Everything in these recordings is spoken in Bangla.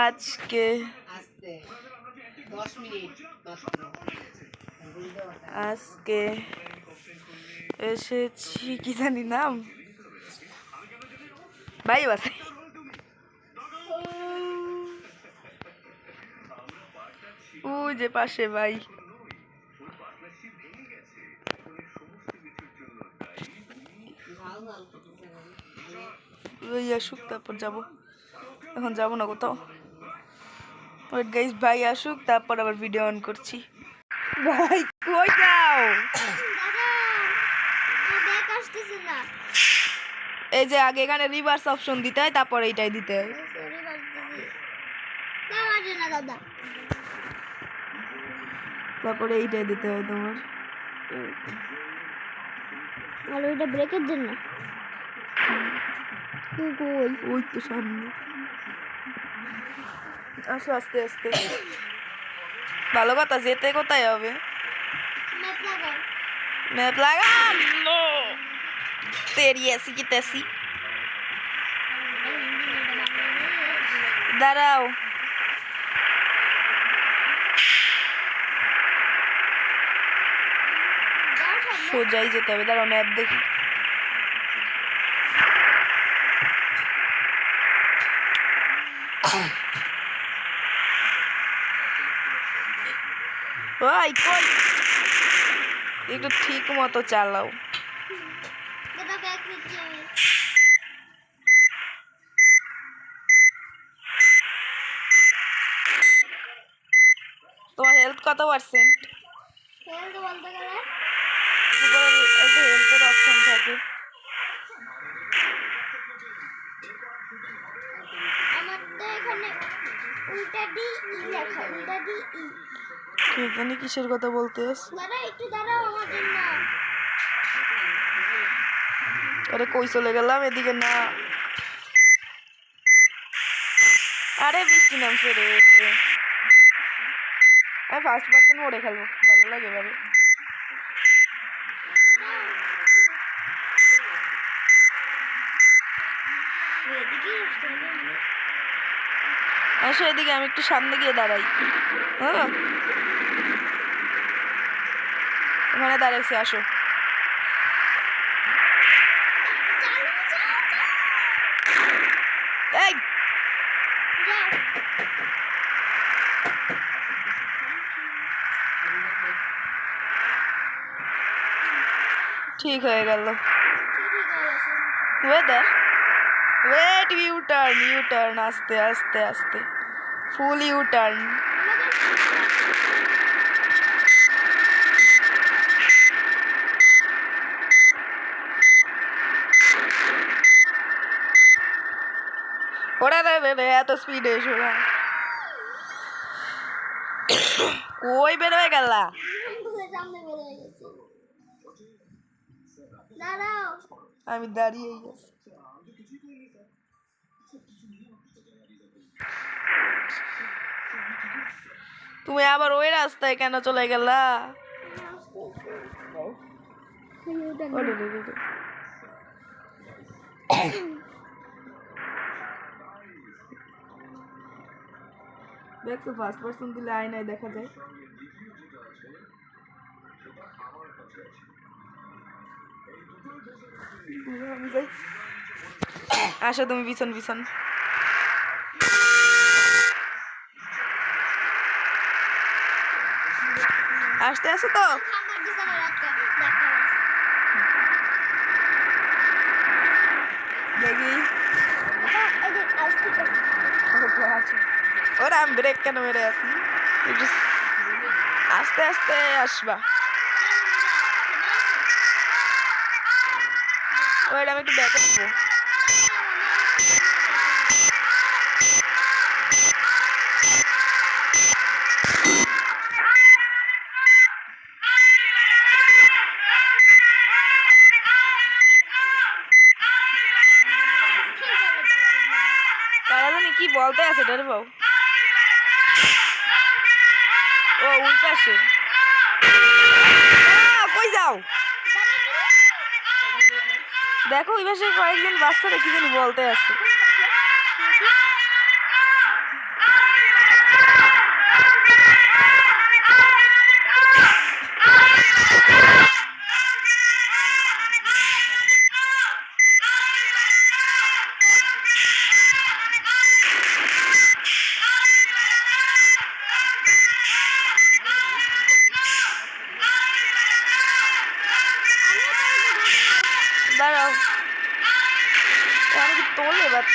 আজকে আজকে এসেছি কি জানি নাম ভাই বাসে ওই যে পাশে ভাই ওই আসুক তারপর যাবো এখন যাবো না কোথাও ওয়েট গাইস ভাই আসুক তারপর আবার ভিডিও অন করছি ভাই কই যাও এই যে আগে এখানে রিভার্স অপশন দিতে হয় তারপর এইটাই দিতে হয় তারপরে এইটাই দিতে হয় তোমার আর ওইটা ব্রেকের জন্য ওই তো সামনে আসো আস্তে আস্তে ভালো কথা যেতে কোথায় হবে ম্যাপ লাগান তেরি আসি কি তেসি দাঁড়াও সোজাই যেতে হবে দাঁড়াও ম্যাপ দেখি ওই কই একটু ঠিক মতো চালাও তোমার হেলথ কত পার্সেন্ট হেলথ বলতে গেলে একটা হেলথের অপশন থাকে আমার তো এখানে উল্টা ডি ই লেখা উল্টা ডি ই কে জানি কিসের কথা বলতেছ দাঁড়া একটু দাঁড়াও আমার জন্য আরে কই চলে গেলাম এদিকে না আরে বৃষ্টি নামছে রে আমি ফার্স্ট পার্সন ওড়ে খেলবো ভালো লাগে এভাবে আসো এদিকে আমি একটু সামনে গিয়ে দাঁড়াই হ্যাঁ ওখানে দাঁড়াইছি আসো এই ঠিক হয়ে গেল ওয়েদার ওয়েট ইউ টার্ন আস্তে আস্তে আস্তে ফুল ইউ টার্ন ওরা রে এত স্পিডে এসো না কই বের হয়ে গেলা আমি দাঁড়িয়েই আছি তুমি আবার ওই রাস্তায় কেন চলে গেলা দেখো ফার্স্ট পার্সন দিলে আয়নায় দেখা যায় আসো তুমি পিছন পিছন আসতে আসো তো দেখি ওরা আমি ব্রেক কেন মেরে আসি একটু আস্তে আস্তে আসবা ওইটা আমি একটু ব্যাক আসবো কি বলতে আছে ডের বউ ও ওই পাশে কই যাও দেখো ওই পাশে কয়েকজন বাচ্চারা কি জানি বলতে আছে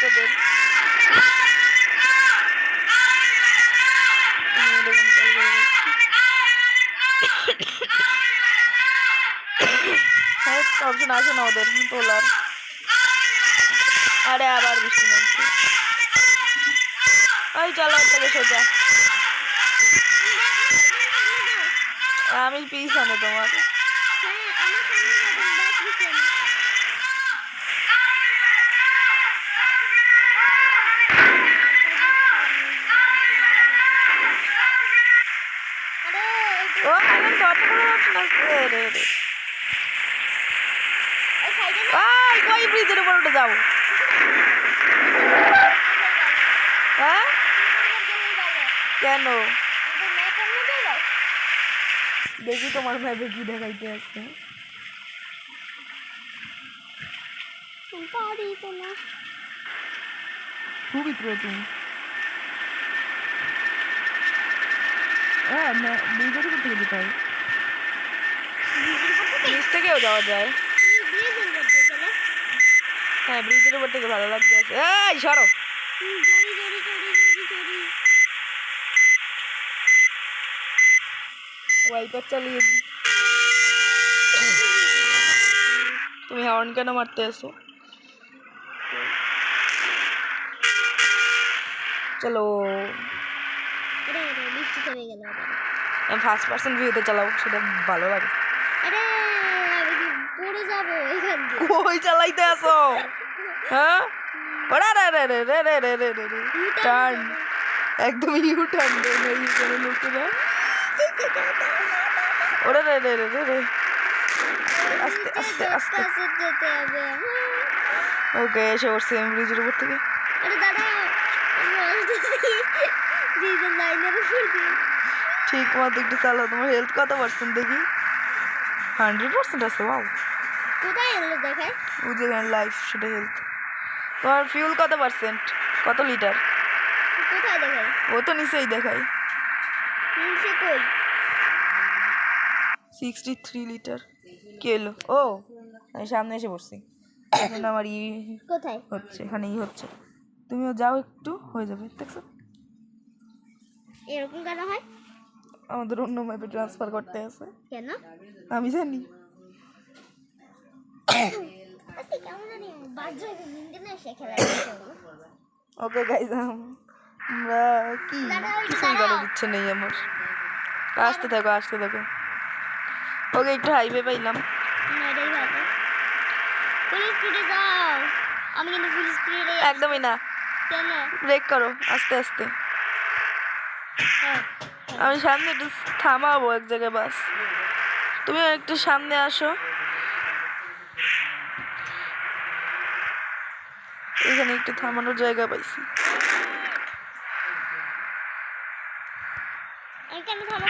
বাচ্চাদের অপশন আসে না ওদের তোলার। আরে আবার বৃষ্টি নামছে। ওই চলো ওর থেকে সোজা। আমি পিছনে তোমার। ও এখন দরজা খোলা যাচ্ছে না। রে রে কই ব্রিজের উপর উঠে যাও। হ্যাঁ কেন দেখি তোমার ম্যাপে কি দেখাইতে আসছে। খুবই প্রিয় তুমি। হ্যাঁ ব্রিজের উপর থেকে যেতে হবে। ব্রিজ থেকেও যাওয়া যায়। হ্যাঁ ব্রিজের উপর থেকে ভালো লাগছে। এই সরো। ওয়াইপার চালিয়ে দিই। তুমি হর্ন কেন মারতে আসো? চলো ফার্স্ট পার্সন ভিউতে চালাও, সেটা ভালো লাগে। কই চালাইতে আসো? হ্যাঁ ওরা রে রে রে রে রে রে রে রে রে টার্ন একদম ইউ টার্ন দে না ইউটার্ন লুকতে না। ওরা রে রে রে রে রে আস্তে আস্তে আস্তে ওকে এসে ওর সেম ব্রিজের উপর থেকে। ঠিক মতো একটু চালাও। তোমার হেলথ কত পার্সেন্ট দেখি? 100% আছে। ওয়াও কোথায় এলো দেখাই? ওই যে লাইফ সেটা হেলথ। তোমার ফিউল কত পার্সেন্ট? কত লিটার? কোথায় দেখাই? ও তো নিচেই দেখাই। নিচে কই? 63 লিটার। কি হলো? ও আমি সামনে এসে পড়ছি। এখন আমার কোথায় হচ্ছে এখানেই হচ্ছে। তুমিও যাও একটু হয়ে যাবে। দেখছো এরকম কেন হয়? আমাদের অন্য ম্যাপে ট্রান্সফার করতে আছে। কেন আমি জানি। ওকে গাইজ আমরা কি কিছুই করার ইচ্ছে নেই আমার। আসতে থাকো আসতে থাকো। ওকে একটু হাইওয়ে পাইলাম। আমি কিন্তু ফুল স্পিডে একদমই না। কেন? ব্রেক করো আস্তে আস্তে। আমি সামনে একটু থামাবো এক জায়গায় বাস। তুমি একটু সামনে আসো। এখানে একটু থামানোর জায়গা পাইছি। আমি কেন থামাবো?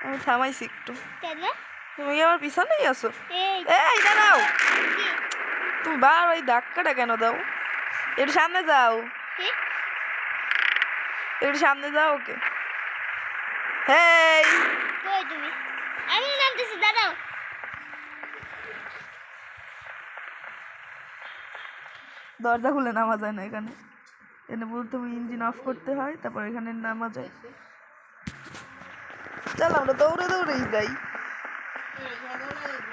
আমি থামাইছি একটু। কেন? তুমি আমার পিছনেই আছো। এই এই দাঁড়াও। তুমি বার ওই ধাক্কাটা কেন দাও? একটু সামনে যাও। একটু সামনে যাও। ওকে হেই কই তুমি? আমি নামতেছি দাঁড়াও। দরজা খুলে নামা যায় না এখানে। এখানে প্রথমে ইঞ্জিন অফ করতে হয়, তারপর এখানে নামা যায়। চল আমরা দৌড়ে দৌড়েই যাই।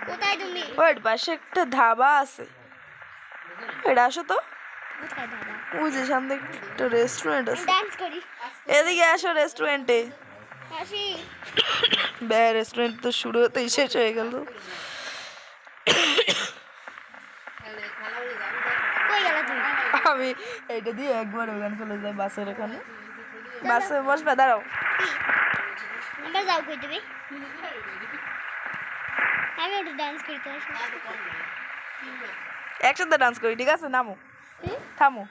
কোথায় তুমি? ওই পাশে একটা ধাবা আছে। এটা আসো তো। কোথায় দাদা? ওই যে সামনে একটা রেস্টুরেন্ট আমি আছে। ডান্স করি। এদিকে আসো রেস্টুরেন্টে। আসি। বে রেস্টুরেন্ট তো শুরু হতেই শেষ হয়ে গেল। কই গেল তুমি? আমি এইটা দিয়ে একবার ওখানে চলে যাই বাসের ওখানে। বাসে বসবে দাঁড়াও। এবার যাও কই তুমি? আমি ওটা ডান্স করি তোমার সাথে। একসাথে ডান্স করি ঠিক আছে? নামো থামো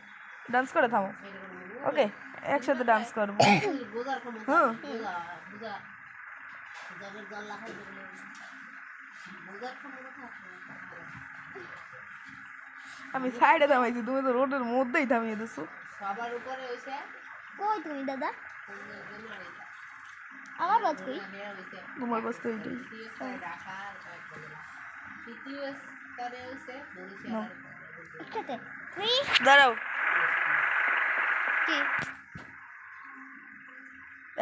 ডান্স করে থামো। ওকে একসাথে ডান্স করবো। হুম আমি সাইডে থামাইছি, তুমি তো রোডের মধ্যেই থামিয়ে দিছো। কই তুমি দাদা? আমার বাস কই? তোমার বাস তো এইটাই। নাও। একসাথে 3 দাঁড়াও কি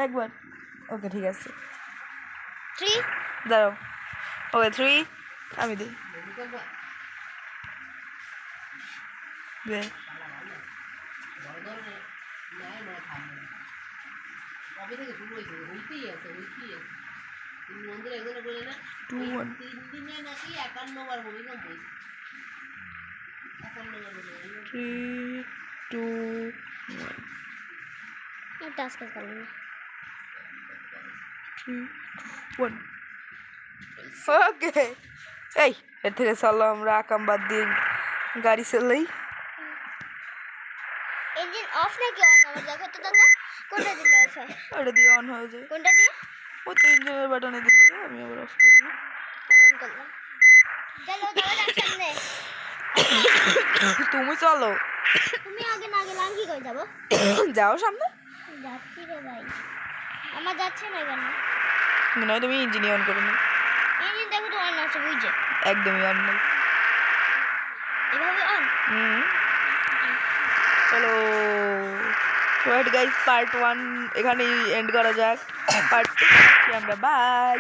একবার ওকে ঠিক আছে 3 দাঁড়াও ওকে 3 আমি দিই দে কবে থেকে শুরু হয়েছে হইতেই আছে মন্দির একজনে বলে না 2 1 3 দিনে নাকি 51 বার ভূমিকম্প হয়েছে 51 বার ভূমিকম্প 3 2 1 টাস্ক করলাম 3 1 ওকে এই এর থেকে চলো আমরা আকাম বাদ দিয়ে গাড়ি চালাই ইঞ্জিন অফ নাকি অন আমার দেখো তো দাদা কোনটা দিলে অফ হয় ওটা দিয়ে অন হয়ে যায় কোনটা দিয়ে ও তো ইঞ্জিনের বাটনে দিলে আমি আবার অফ করে দিই অন করলাম চলো যাওয়া যাক সামনে তুমি চলো তুমি আগে না গেলে আমি কি করে যাবো যাও সামনে যাচ্ছি রে ভাই আমার যাচ্ছে না কেন মনে হয় তুমি ইঞ্জিন অন করে নি ইঞ্জিন দেখো তো অন আছে বুঝছে একদমই অন নেই এভাবে অন চলো ওয়েট গাইস পার্ট 1 এখানেই এন্ড করা যাক পার্ট 2 আমরা বাই